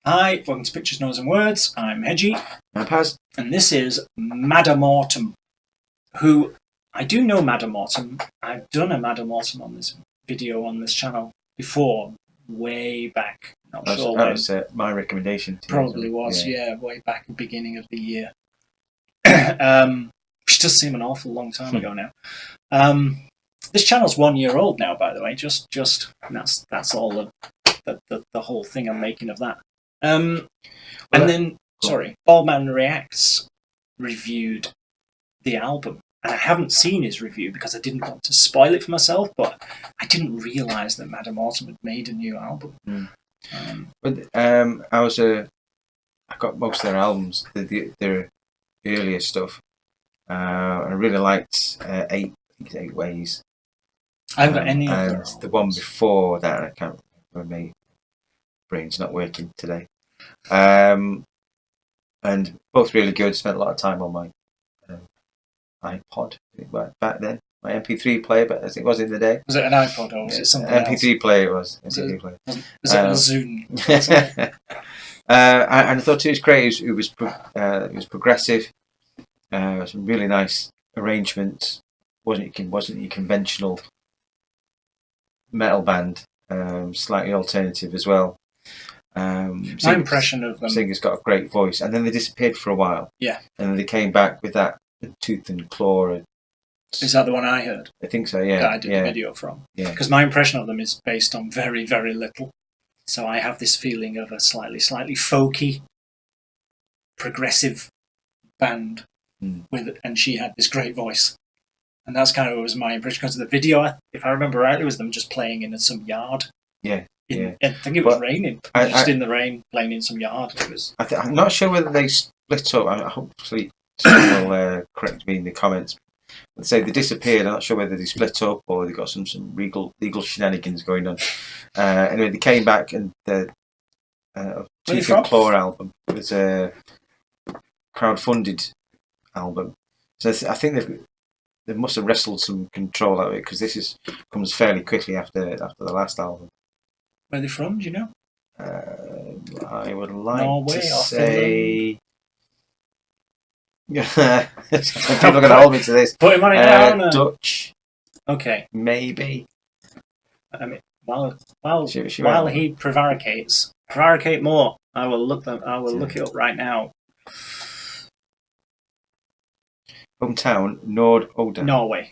Hi, welcome to Pictures, Noise and Words. I'm Hedgy. I'm Paz. And this is Madder Mortem, who, I do know Madder Mortem. I've done a Madder Mortem on this video on this channel before, way back. Not sure That when. was my recommendation. Probably was, yeah, way back at the beginning of the year. Which does seem an awful long time ago now. This channel's 1 year old now, by the way. Just that's all the whole thing I'm making of that. Baldman Reacts reviewed the album, and I haven't seen his review because I didn't want to spoil it for myself, but I didn't realise that Madder Mortem had made a new album. I got most of their albums, their earlier stuff. I really liked Eight Ways. I haven't got any of and the one before that, I can't remember. My brain's not working today. And both really good. Spent a lot of time on my iPod back then. My MP3 player, but as it was in the day. Was it an iPod or was it something MP3 else? player it was. Was MP3 player. Was it a Zune? And I thought it was great. It was progressive. Some really nice arrangements. Wasn't your conventional metal band. Slightly alternative as well. My impression of them. Singer's got a great voice, and then they disappeared for a while. Yeah. And then they came back with that Tooth and Claw. Is that the one I heard? I think so, yeah. That I did the video from. Yeah. Because my impression of them is based on very, very little. So I have this feeling of a slightly folky, progressive band, and she had this great voice. And that's kind of was my impression, because the video, if I remember rightly, was them just playing in some yard. Yeah. I think it was raining. Just in the rain, playing in some yard. I'm not sure whether they split up. Hopefully someone will correct me in the comments. Let's say they disappeared. I'm not sure whether they split up or they got some legal shenanigans going on. Anyway, they came back, and the Tooth and Claw album was a crowdfunded album. So I think they must have wrestled some control out of it, because this comes fairly quickly after the last album. Where are they from, do you know? I would like Norway to or say... People are going to hold me to this. Put him on it down. Dutch. Okay. Maybe. I mean, while he prevaricates, prevaricate more. I will look it up right now. Hometown, Nord-Odin. Norway.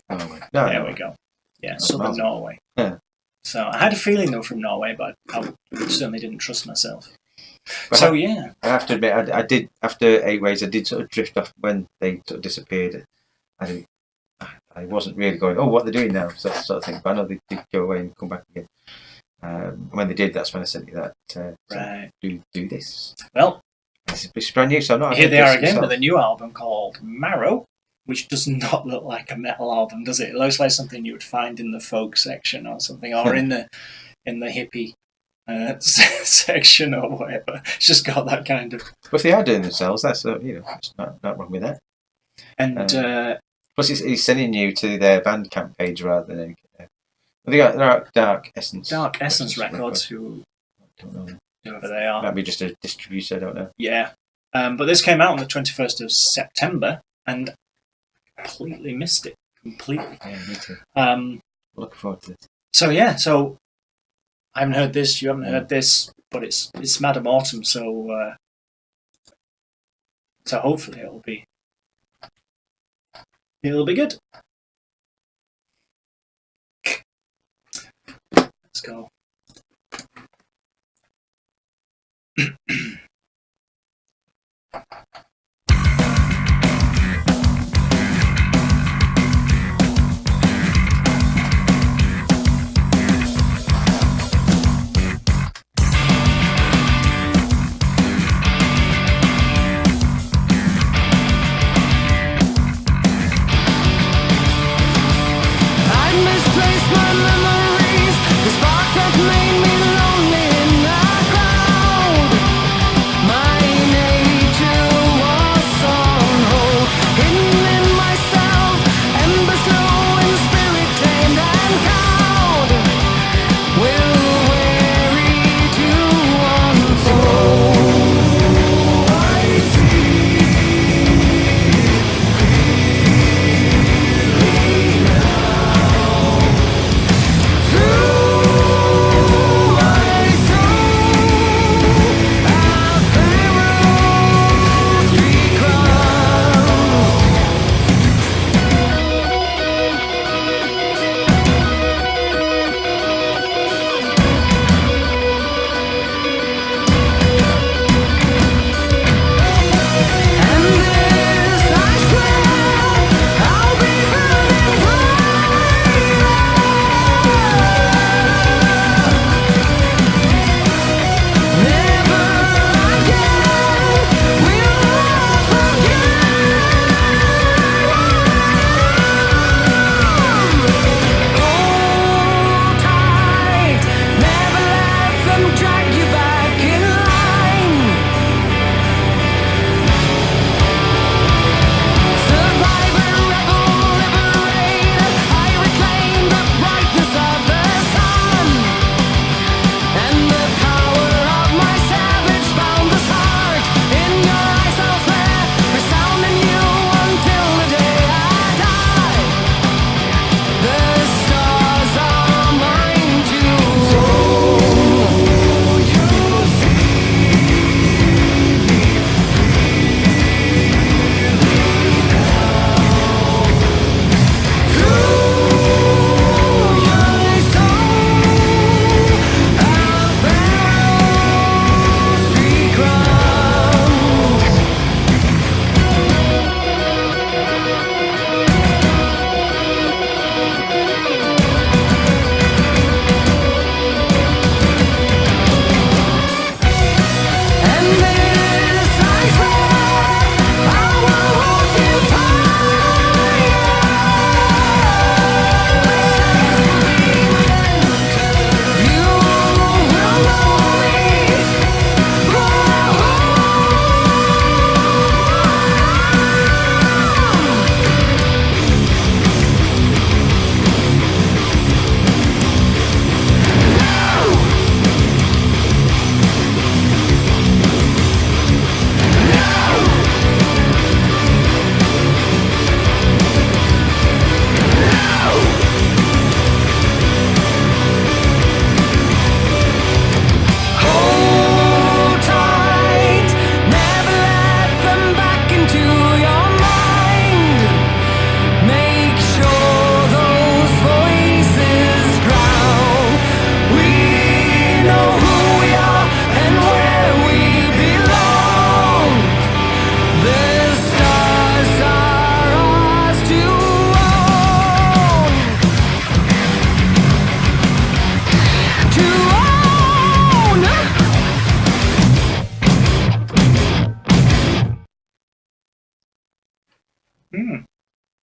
There we go. Yeah, southern Norway. Yeah. So I had a feeling they were from Norway, but I certainly didn't trust myself. But I have to admit, I did, after 8 Ways, I did sort of drift off when they sort of disappeared. I wasn't really going, oh, what they're doing now, sort of thing. But I know they did go away and come back again. When they did, that's when I sent you that. Right. Do this. Well, it's brand new, so I'm not. Here they are again with a new album called Marrow, which does not look like a metal album, does it? It looks like something you would find in the folk section or something, or in the hippie section or whatever. It's just got that kind of. But if they are doing themselves, that's it's not wrong with that. And plus, he's sending you to their Bandcamp page rather than. They got Dark Essence. Dark Essence Records, who I don't know whoever they are. Might be just a distributor. I don't know. Yeah, but this came out on the 21st of September, and completely missed it. Completely. Yeah, me too. Looking forward to it. So I haven't heard this. You haven't heard this, but it's Madder Mortem. So hopefully it'll be good. Let's go. Misplaced my memories, the spark of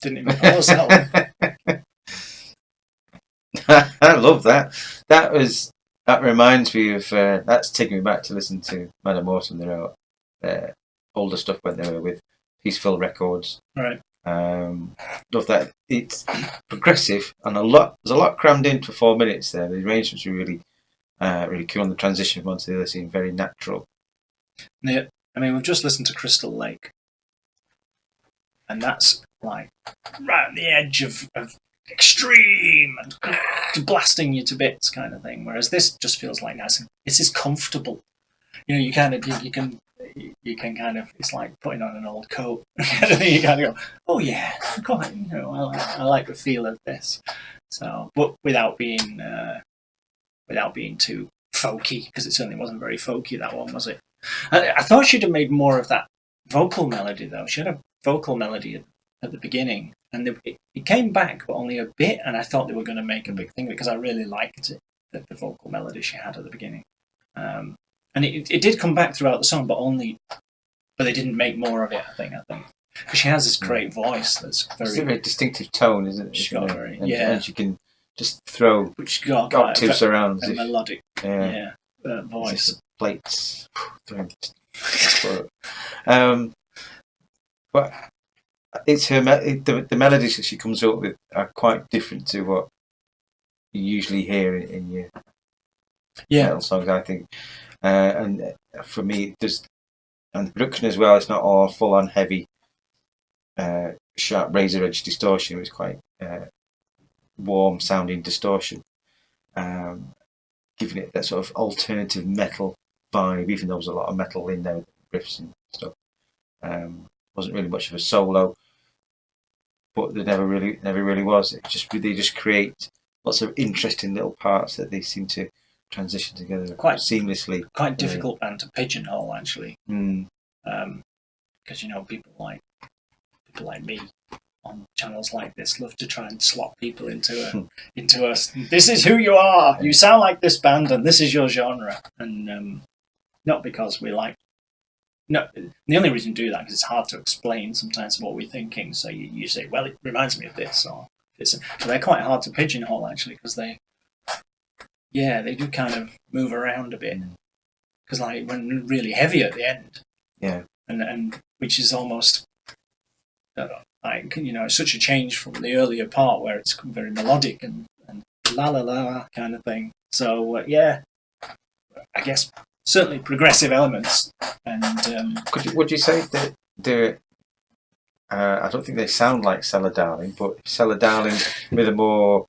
Didn't even notice that one. I love that. That reminds me of that's taking me back to listen to Madder Mortem. Their older stuff when they were with Peaceful Records. Right. Love that. It's progressive and there's a lot crammed into 4 minutes there. The arrangements are really really cool, and the transition from one to the other seem very natural. Yeah. I mean, we've just listened to Crystal Lake, and that's like right on the edge of extreme and blasting you to bits kind of thing. Whereas this just feels like nice. This is comfortable. You know, you kind of you can kind of, it's like putting on an old coat. You kind of go, oh yeah, quite, you know, I like the feel of this. So, but without being too folky, because it certainly wasn't very folky, that one, was it? I thought she'd have made more of that vocal melody though. She had a vocal melody at the beginning, and it came back, but only a bit. And I thought they were going to make a big thing because I really liked it, the vocal melody she had at the beginning. And it did come back throughout the song, but they didn't make more of it. I think because she has this great voice that's it's a very distinctive tone, isn't it? She's got very, and she can just throw octaves around a melodic voice. Plates. But it's her the melodies that she comes up with are quite different to what you usually hear in your metal songs, I think. And for me, and the production as well, it's not all full on heavy, sharp razor edge distortion. It's quite warm sounding distortion, giving it that sort of alternative metal vibe, even though there was a lot of metal in there, riffs and stuff. Wasn't really much of a solo, but there never really was. They just create lots of interesting little parts that they seem to transition together quite seamlessly. Quite difficult band to pigeonhole, actually. Because you know, people like me on channels like this love to try and slot people into us. This is who you are. You sound like this band, and this is your genre. And not because we like. No, the only reason to do that is it's hard to explain sometimes what we're thinking. So you say, well, it reminds me of this, or this. But they're quite hard to pigeonhole actually, because they do kind of move around a bit. Because like when really heavy at the end, and which is almost like, you know, it's such a change from the earlier part where it's very melodic and la la la kind of thing. So I guess certainly progressive elements. And would you say that I don't think they sound like Cellar Darling, but Cellar Darling with a more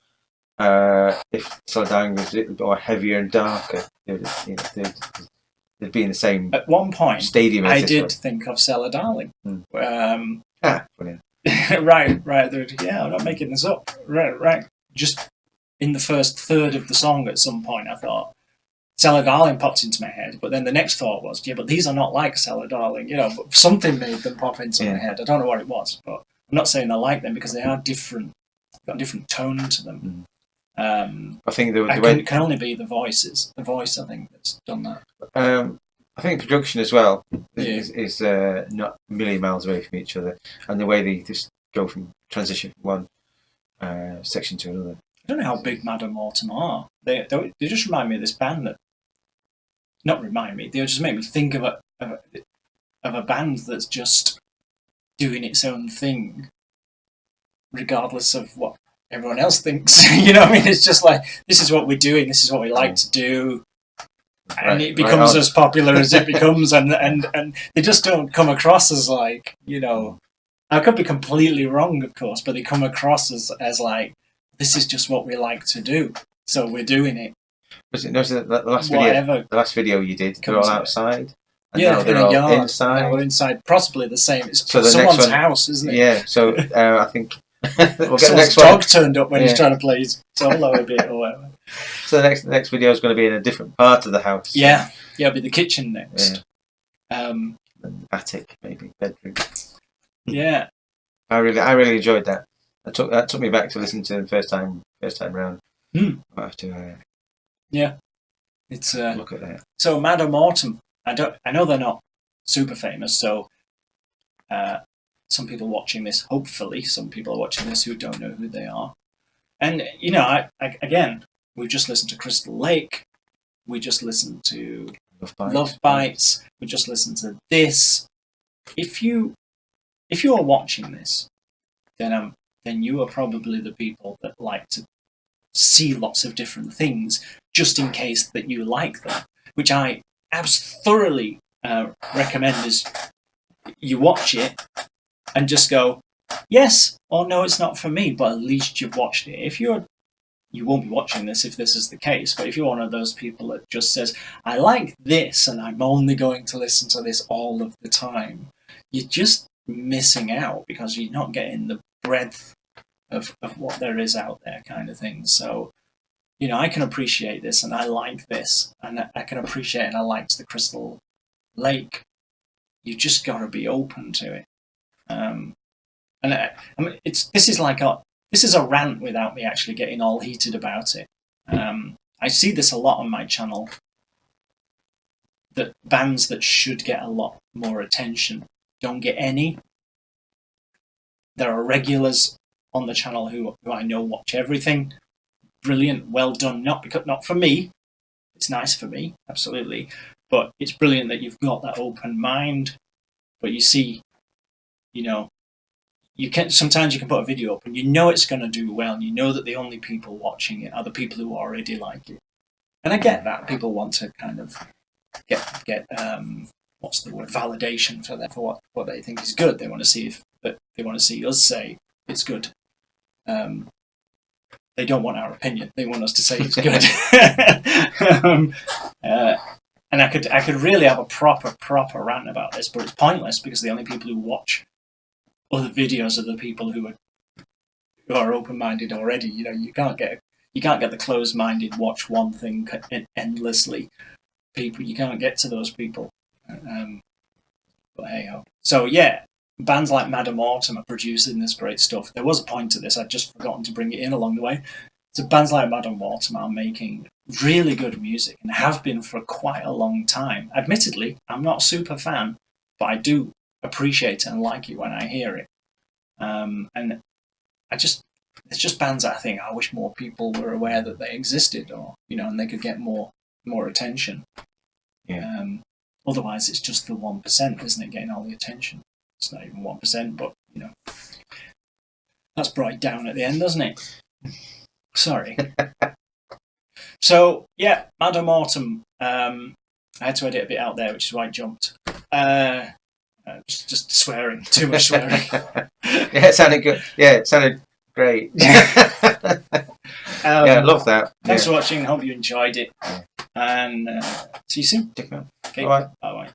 if Cellar Darling was a little bit more heavier and darker, they'd be in the same at one point stadium. I did think of Cellar Darling. Brilliant. right. Yeah, I'm not making this up. Right. Just in the first third of the song, at some point, I thought Cellar Darling popped into my head, but then the next thought was, but these are not like Cellar Darling, you know. But something made them pop into my head. I don't know what it was, but I'm not saying I like them because they are different. Got a different tone to them. I think it can only be the voices. The voice, I think, that's done that. I think production as well is not a million miles away from each other, and the way they just go from transition from one section to another. I don't know how big Madder Mortem are. They just remind me of this band that. Not remind me. They just make me think of a band that's just doing its own thing, regardless of what everyone else thinks. You know what I mean? It's just like, this is what we're doing. This is what we like to do. And it becomes as popular as it becomes, and they just don't come across as like, you know, I could be completely wrong, of course, but they come across as like, this is just what we like to do, so we're doing it. Was it the last video? The last video you did, they're all outside. And they're in a yard. Inside. They're inside, possibly the same. It's so someone's house, isn't it? Yeah. So I think we'll get the next dog turned up when he's trying to play his solo a bit or whatever. So the next video is going to be in a different part of the house. Yeah, it'll be the kitchen next. Attic, maybe bedroom. Yeah, I really enjoyed that. That took me back to listen to the first time round. I have to. It's look at that. So Madder Mortem, I know they're not super famous, so some people watching this, hopefully, some people are watching this who don't know who they are. And, you know, I again, we just listened to Crystal Lake. We just listened to Love Bites. We just listened to this. If you are watching this, then you are probably the people that like to see lots of different things, just in case that you like them, which I thoroughly recommend. Is you watch it and just go, yes or no, it's not for me, but at least you've watched it. If you won't be watching this if this is the case, but if you're one of those people that just says, I like this and I'm only going to listen to this all of the time, you're just missing out because you're not getting the breadth of what there is out there, kind of thing. So, you know, I can appreciate this and I like this, and I can appreciate and I liked the Crystal Lake. You just got to be open to it. And I mean, this is a rant without me actually getting all heated about it. I see this a lot on my channel, that bands that should get a lot more attention don't get any. There are regulars on the channel who I know watch everything. Brilliant, well done. Not for me. It's nice for me, absolutely. But it's brilliant that you've got that open mind. But you see, you know, sometimes you can put a video up and you know it's going to do well, and you know that the only people watching it are the people who already like it. And I get that people want to kind of get what's the word, validation for what they think is good. They want to see us say it's good. They don't want our opinion. They want us to say it's good. And I could really have a proper rant about this, but it's pointless because the only people who watch other videos are the people who are open-minded already. You know, you can't get the closed-minded watch one thing endlessly. People, you can't get to those people. But hey ho. So yeah, bands like Madder Mortem are producing this great stuff. There was a point to this, I'd just forgotten to bring it in along the way. So bands like Madder Mortem are making really good music and have been for quite a long time. Admittedly, I'm not a super fan, but I do appreciate it and like it when I hear it. And it's just bands that I think I wish more people were aware that they existed, or you know, and they could get more attention. Yeah. Otherwise, it's just the 1%, isn't it, getting all the attention? It's not even 1%, but you know, that's brought it down at the end, doesn't it? Sorry. So yeah, Madder Mortem. I had to edit a bit out there, which is why I jumped. Just swearing, too much swearing. Yeah, it sounded good. Yeah, it sounded great. Yeah, I love that. Thanks for watching. Hope you enjoyed it. And see you soon. Take care. Okay. Bye. Bye.